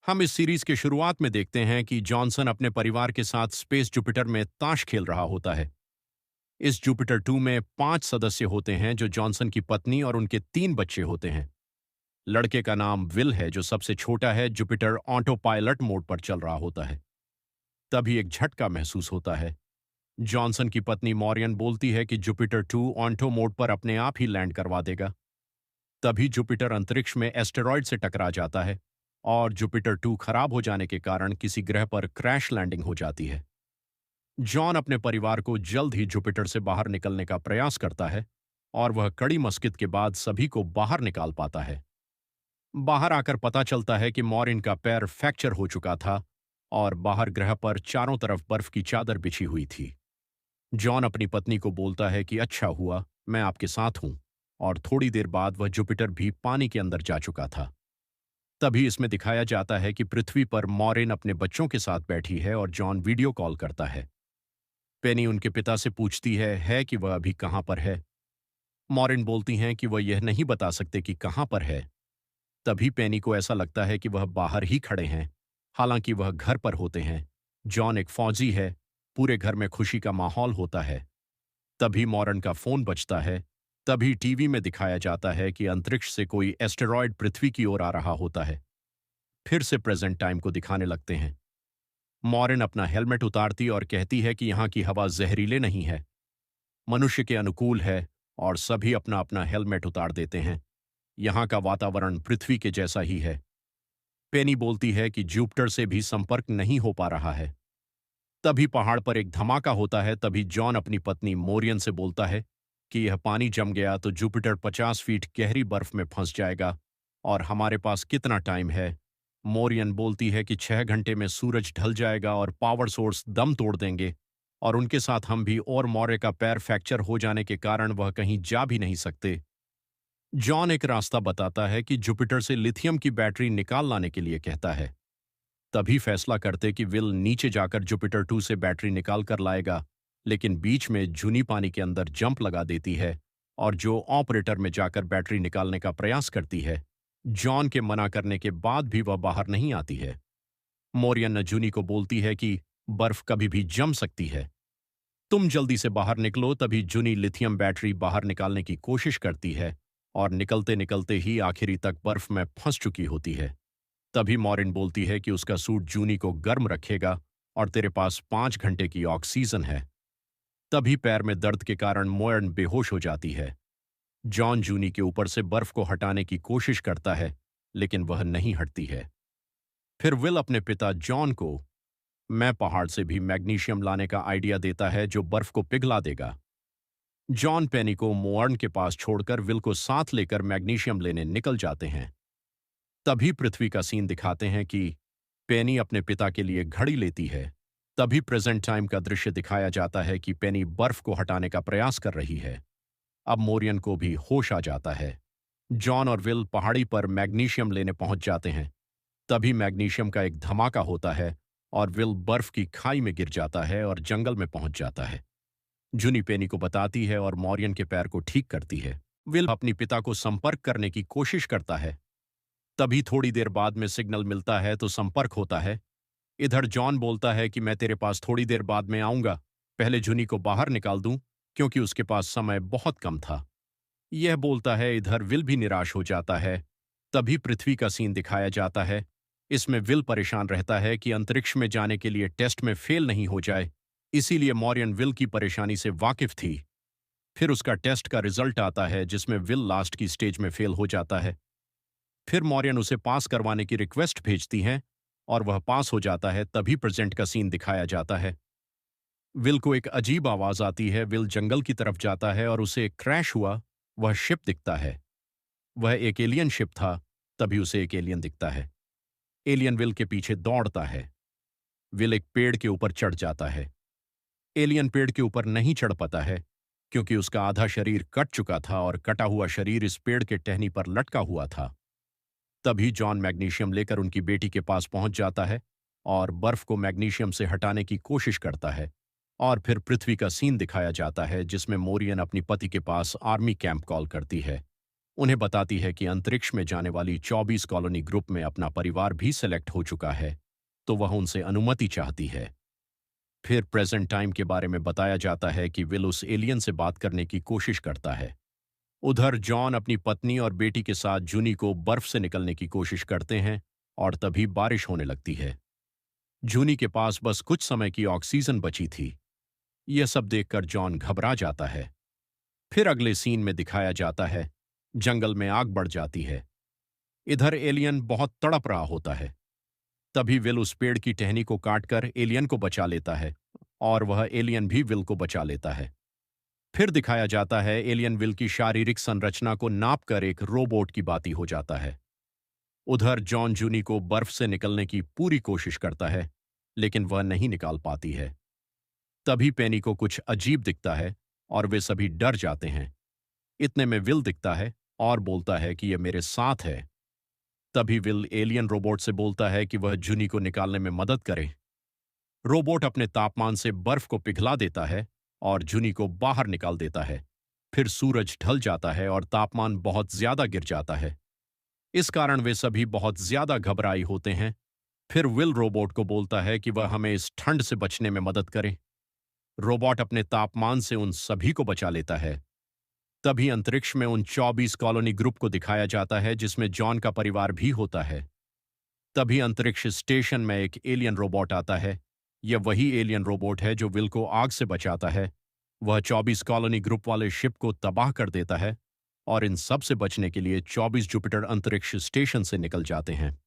हम इस सीरीज के शुरुआत में देखते हैं कि जॉनसन अपने परिवार के साथ स्पेस जुपिटर में ताश खेल रहा होता है। इस जुपिटर 2 में 5 सदस्य होते हैं जो जॉनसन की पत्नी और उनके 3 बच्चे होते हैं। लड़के का नाम विल है जो सबसे छोटा है, जुपिटर ऑटो पायलट मोड पर चल रहा होता है। तभी एक झटका महसूस होता है। जॉनसन की पत्नी मॉरियन बोलती है कि जुपिटर 2 ऑटो मोड पर अपने आप ही लैंड करवा देगा। तभी जुपिटर अंतरिक्ष में एस्टेरॉयड से टकरा जाता है और जुपिटर 2 खराब हो जाने के कारण किसी ग्रह पर क्रैश लैंडिंग हो जाती है। जॉन अपने परिवार को जल्द ही जुपिटर से बाहर निकलने का प्रयास करता है और वह कड़ी मशक्कत के बाद सभी को बाहर निकाल पाता है। बाहर आकर पता चलता है कि मॉरिन का पैर फ्रैक्चर हो चुका था और बाहर ग्रह पर चारों तरफ बर्फ की चादर बिछी हुई थी। जॉन अपनी पत्नी को बोलता है कि अच्छा हुआ मैं आपके साथ हूं, और थोड़ी देर बाद वह जुपिटर भी पानी के अंदर जा चुका था। तभी इसमें दिखाया जाता है कि पृथ्वी पर मॉरिन अपने बच्चों के साथ बैठी है और जॉन वीडियो कॉल करता है। पेनी उनके पिता से पूछती है कि वह अभी कहां पर है। मॉरिन बोलती हैं कि वह यह नहीं बता सकते कि कहां पर है। तभी पेनी को ऐसा लगता है कि वह बाहर ही खड़े हैं, हालांकि वह घर पर होते हैं। जॉन एक फौजी है, पूरे घर में खुशी का माहौल होता है। तभी मॉरिन का फोन बजता है। तभी टीवी में दिखाया जाता है कि अंतरिक्ष से कोई एस्टेरॉयड पृथ्वी की ओर आ रहा होता है। फिर से प्रेजेंट टाइम को दिखाने लगते हैं। मॉरिन अपना हेलमेट उतारती और कहती है कि यहाँ की हवा जहरीले नहीं है, मनुष्य के अनुकूल है, और सभी अपना अपना हेलमेट उतार देते हैं। यहाँ का वातावरण पृथ्वी के जैसा ही है। पेनी बोलती है कि जुपिटर से भी संपर्क नहीं हो पा रहा है। तभी पहाड़ पर एक धमाका होता है। तभी जॉन अपनी पत्नी मोरियन से बोलता है कि यह पानी जम गया तो जुपिटर 50 फीट गहरी बर्फ में फंस जाएगा और हमारे पास कितना टाइम है। मोरियन बोलती है कि 6 घंटे में सूरज ढल जाएगा और पावर सोर्स दम तोड़ देंगे, और उनके साथ हम भी, और मौर्य का पैर फ्रैक्चर हो जाने के कारण वह कहीं जा भी नहीं सकते। जॉन एक रास्ता बताता है कि जुपिटर से लिथियम की बैटरी निकाल लाने के लिए कहता है। तभी फैसला करते कि विल नीचे जाकर जुपिटर 2 से बैटरी निकाल कर लाएगा, लेकिन बीच में जूनी पानी के अंदर जंप लगा देती है और जो ऑपरेटर में जाकर बैटरी निकालने का प्रयास करती है। जॉन के मना करने के बाद भी वह बाहर नहीं आती है। मोरियन जूनी को बोलती है कि बर्फ कभी भी जम सकती है, तुम जल्दी से बाहर निकलो। तभी जूनी लिथियम बैटरी बाहर निकालने की कोशिश करती है और निकलते निकलते ही आखिरी तक बर्फ में फंस चुकी होती है। तभी मॉरिन बोलती है कि उसका सूट जूनी को गर्म रखेगा और तेरे पास 5 घंटे की ऑक्सीजन है। तभी पैर में दर्द के कारण मॉरिन बेहोश हो जाती है। जॉन जूनी के ऊपर से बर्फ को हटाने की कोशिश करता है, लेकिन वह नहीं हटती है। फिर विल अपने पिता जॉन को मैं पहाड़ से भी मैग्नीशियम लाने का आइडिया देता है जो बर्फ को पिघला देगा। जॉन पेनी को मॉरिन के पास छोड़कर विल को साथ लेकर मैग्नीशियम लेने निकल जाते हैं। तभी पृथ्वी का सीन दिखाते हैं कि पेनी अपने पिता के लिए घड़ी लेती है। तभी प्रेजेंट टाइम का दृश्य दिखाया जाता है कि पेनी बर्फ को हटाने का प्रयास कर रही है। अब मोरियन को भी होश आ जाता है। जॉन और विल पहाड़ी पर मैग्नीशियम लेने पहुंच जाते हैं। तभी मैग्नीशियम का एक धमाका होता है और विल बर्फ की खाई में गिर जाता है और जंगल में पहुंच जाता है। जूनी पेनी को बताती है और मोरियन के पैर को ठीक करती है। विल अपनी पिता को संपर्क करने की कोशिश करता है। तभी थोड़ी देर बाद में सिग्नल मिलता है तो संपर्क होता है। इधर जॉन बोलता है कि मैं तेरे पास थोड़ी देर बाद में आऊंगा, पहले जूनी को बाहर निकाल दूं, क्योंकि उसके पास समय बहुत कम था। यह बोलता है। इधर विल भी निराश हो जाता है। तभी पृथ्वी का सीन दिखाया जाता है। इसमें विल परेशान रहता है कि अंतरिक्ष में जाने के लिए टेस्ट में फेल नहीं हो जाए, इसीलिए मॉरियन विल की परेशानी से वाकिफ थी। फिर उसका टेस्ट का रिजल्ट आता है जिसमें विल लास्ट की स्टेज में फेल हो जाता है। फिर मॉरियन उसे पास करवाने की रिक्वेस्ट भेजती हैं और वह पास हो जाता है। तभी प्रेजेंट का सीन दिखाया जाता है। विल को एक अजीब आवाज आती है। विल जंगल की तरफ जाता है और उसे एक क्रैश हुआ वह शिप दिखता है। वह एक एलियन शिप था। तभी उसे एक एलियन दिखता है। एलियन विल के पीछे दौड़ता है। विल एक पेड़ के ऊपर चढ़ जाता है। एलियन पेड़ के ऊपर नहीं चढ़ पाता है क्योंकि उसका आधा शरीर कट चुका था और कटा हुआ शरीर इस पेड़ के टहनी पर लटका हुआ था। तभी जॉन मैग्नीशियम लेकर उनकी बेटी के पास पहुंच जाता है और बर्फ को मैग्नीशियम से हटाने की कोशिश करता है। और फिर पृथ्वी का सीन दिखाया जाता है जिसमें मोरियन अपनी पति के पास आर्मी कैंप कॉल करती है। उन्हें बताती है कि अंतरिक्ष में जाने वाली 24 कॉलोनी ग्रुप में अपना परिवार भी सेलेक्ट हो चुका है, तो वह उनसे अनुमति चाहती है। फिर प्रेजेंट टाइम के बारे में बताया जाता है कि विल उस एलियन से बात करने की कोशिश करता है। उधर जॉन अपनी पत्नी और बेटी के साथ जूनी को बर्फ से निकलने की कोशिश करते हैं और तभी बारिश होने लगती है। जूनी के पास बस कुछ समय की ऑक्सीजन बची थी। यह सब देखकर जॉन घबरा जाता है। फिर अगले सीन में दिखाया जाता है, जंगल में आग बढ़ जाती है। इधर एलियन बहुत तड़प रहा होता है। तभी विल उस पेड़ की टहनी को काटकर एलियन को बचा लेता है और वह एलियन भी विल को बचा लेता है। फिर दिखाया जाता है एलियन विल की शारीरिक संरचना को नापकर एक रोबोट की बाती हो जाता है। उधर जॉन जूनी को बर्फ से निकलने की पूरी कोशिश करता है, लेकिन वह नहीं निकाल पाती है। तभी पेनी को कुछ अजीब दिखता है और वे सभी डर जाते हैं। इतने में विल दिखता है और बोलता है कि यह मेरे साथ है। तभी विल एलियन रोबोट से बोलता है कि वह जूनी को निकालने में मदद करे। रोबोट अपने तापमान से बर्फ को पिघला देता है और जूनी को बाहर निकाल देता है। फिर सूरज ढल जाता है और तापमान बहुत ज्यादा गिर जाता है। इस कारण वे सभी बहुत ज्यादा घबराई होते हैं। फिर विल रोबोट को बोलता है कि वह हमें इस ठंड से बचने में मदद करे। रोबोट अपने तापमान से उन सभी को बचा लेता है। तभी अंतरिक्ष में उन 24 कॉलोनी ग्रुप को दिखाया जाता है जिसमें जॉन का परिवार भी होता है। तभी अंतरिक्ष स्टेशन में एक एलियन रोबोट आता है। यह वही एलियन रोबोट है जो विल को आग से बचाता है। वह 24 कॉलोनी ग्रुप वाले शिप को तबाह कर देता है और इन सब से बचने के लिए 24 जुपिटर अंतरिक्ष स्टेशन से निकल जाते हैं।